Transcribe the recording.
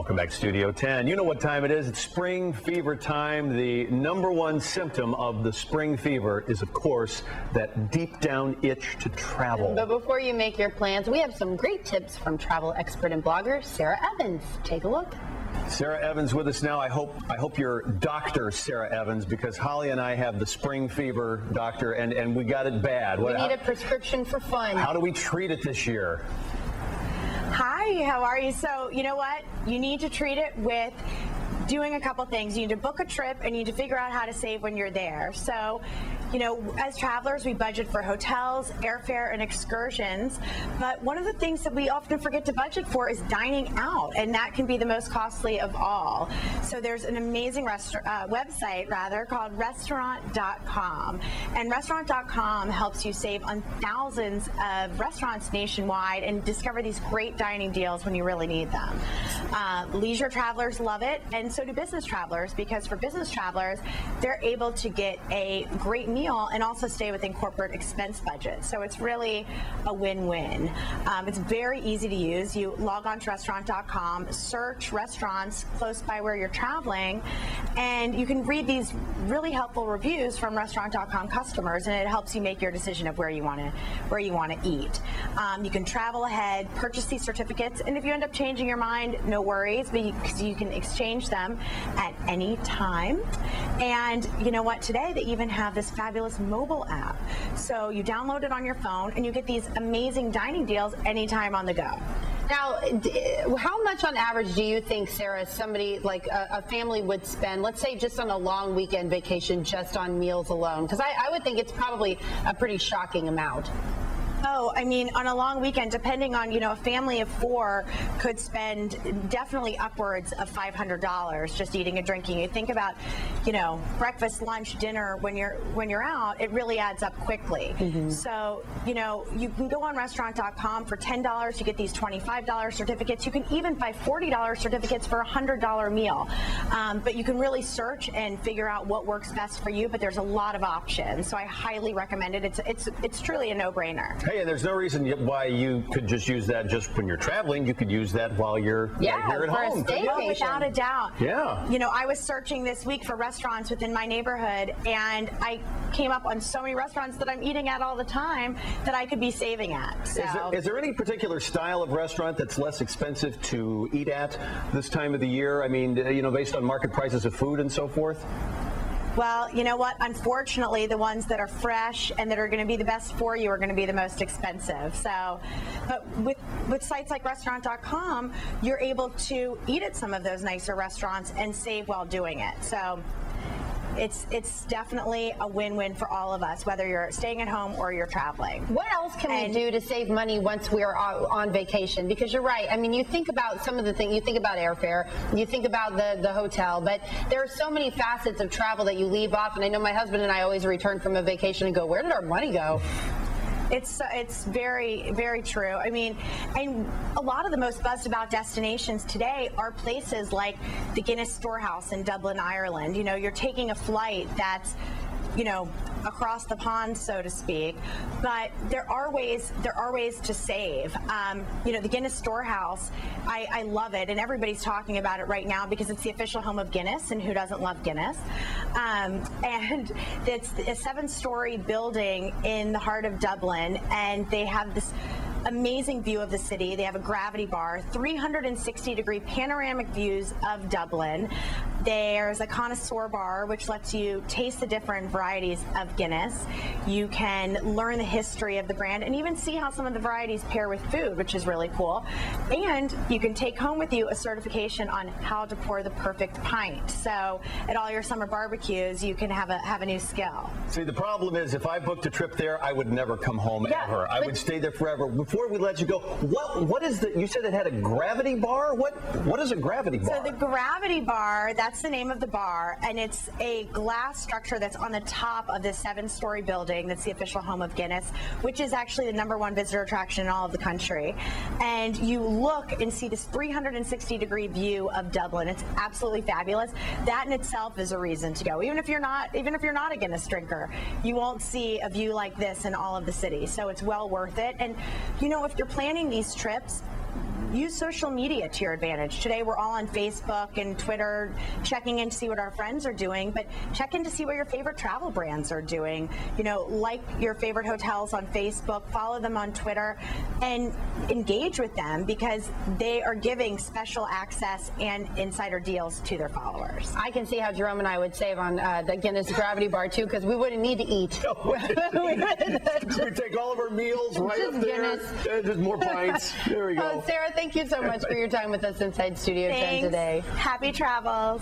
Welcome back to Studio 10. You know what time it is. It's spring fever time. The #1 symptom of the spring fever is, of course, that deep down itch to travel. But before you make your plans, we have some great tips from travel expert and blogger Sarah Evans. Take a look. Sarah Evans with us now. I hope you're Dr. Sarah Evans, because Holly and I have the spring fever, doctor, and we got it bad. We need a prescription for fun. How do we treat it this year? Hi, how are you? So, you know what? You need to treat it with doing a couple things. You need to book a trip and you need to figure out how to save when you're there. So, you know, as travelers, we budget for hotels, airfare, and excursions. But one of the things that we often forget to budget for is dining out, and that can be the most costly of all. So there's an amazing website called restaurant.com. And restaurant.com helps you save on thousands of restaurants nationwide and discover these great dining deals when you really need them. Leisure travelers love it, and so do business travelers, because for business travelers, they're able to get a great meal and also stay within corporate expense budget. So it's really a win-win. It's very easy to use. You log on to restaurant.com, search restaurants close by where you're traveling, and you can read these really helpful reviews from restaurant.com customers, and it helps you make your decision of where you want to eat. You can travel ahead, purchase these certificates, and if you end up changing your mind, no worries, because you can exchange them at any time. And you know what? Today they even have this fabulous mobile app. So you download it on your phone and you get these amazing dining deals anytime on the go. Now, how much on average do you think, Sarah, somebody like a family would spend, let's say just on a long weekend vacation, just on meals alone? Because I would think it's probably a pretty shocking amount. Oh, I mean, on a long weekend, depending on, a family of 4 could spend definitely upwards of $500 just eating and drinking. You think about, breakfast, lunch, dinner, when you're out, it really adds up quickly. Mm-hmm. So, you can go on restaurant.com for $10, you get these $25 certificates. You can even buy $40 certificates for a $100 meal. But you can really search and figure out what works best for you, but there's a lot of options. So I highly recommend it. It's truly a no-brainer. Hey, and there's no reason why you could just use that just when you're traveling. You could use that while you're right here at home. Yeah, without a doubt. Yeah. I was searching this week for restaurants within my neighborhood, and I came up on so many restaurants that I'm eating at all the time that I could be saving at. So. Is there any particular style of restaurant that's less expensive to eat at this time of the year? I mean, based on market prices of food and so forth? Well, you know what? Unfortunately, the ones that are fresh and that are going to be the best for you are going to be the most expensive. So, but with sites like restaurant.com, you're able to eat at some of those nicer restaurants and save while doing it. So it's definitely a win-win for all of us, whether you're staying at home or you're traveling. What else can we do to save money once we're on vacation? Because you're right. I mean, you think about some of the things. You think about airfare. You think about the hotel. But there are so many facets of travel that you leave off. And I know my husband and I always return from a vacation and go, where did our money go? It's very, very true. I mean, and a lot of the most buzzed about destinations today are places like the Guinness Storehouse in Dublin, Ireland. You're taking a flight that's across the pond, so to speak, but there are ways to save. The Guinness Storehouse, I love it, and everybody's talking about it right now because it's the official home of Guinness, and who doesn't love Guinness? And it's a 7-story building in the heart of Dublin, and they have this amazing view of the city. They have a gravity bar, 360-degree panoramic views of Dublin. There's a connoisseur bar, which lets you taste the different varieties of Guinness. You can learn the history of the brand and even see how some of the varieties pair with food, which is really cool. And you can take home with you a certification on how to pour the perfect pint. So at all your summer barbecues, you can have a new skill. See, the problem is if I booked a trip there, I would never come home ever. I would stay there forever. Before we let you go, what is you said it had a gravity bar? What is a gravity bar? So the gravity bar, that's the name of the bar, and it's a glass structure that's on the top of this 7-story building that's the official home of Guinness, which is actually the #1 visitor attraction in all of the country. And you look and see this 360-degree view of Dublin. It's absolutely fabulous. That in itself is a reason to go. Even if you're not a Guinness drinker, you won't see a view like this in all of the city. So it's well worth it. And if you're planning these trips, use social media to your advantage. Today we're all on Facebook and Twitter, checking in to see what our friends are doing, but check in to see what your favorite travel brands are doing. You know, like your favorite hotels on Facebook, follow them on Twitter, and engage with them because they are giving special access and insider deals to their followers. I can see how Jerome and I would save on the Guinness Gravity Bar too, because we wouldn't need to eat. We take all of our meals right Just up there. Guinness. Just more pints. There we go. Sarah, thank you so much for your time with us inside Studio 10 Thanks. today. Happy travels.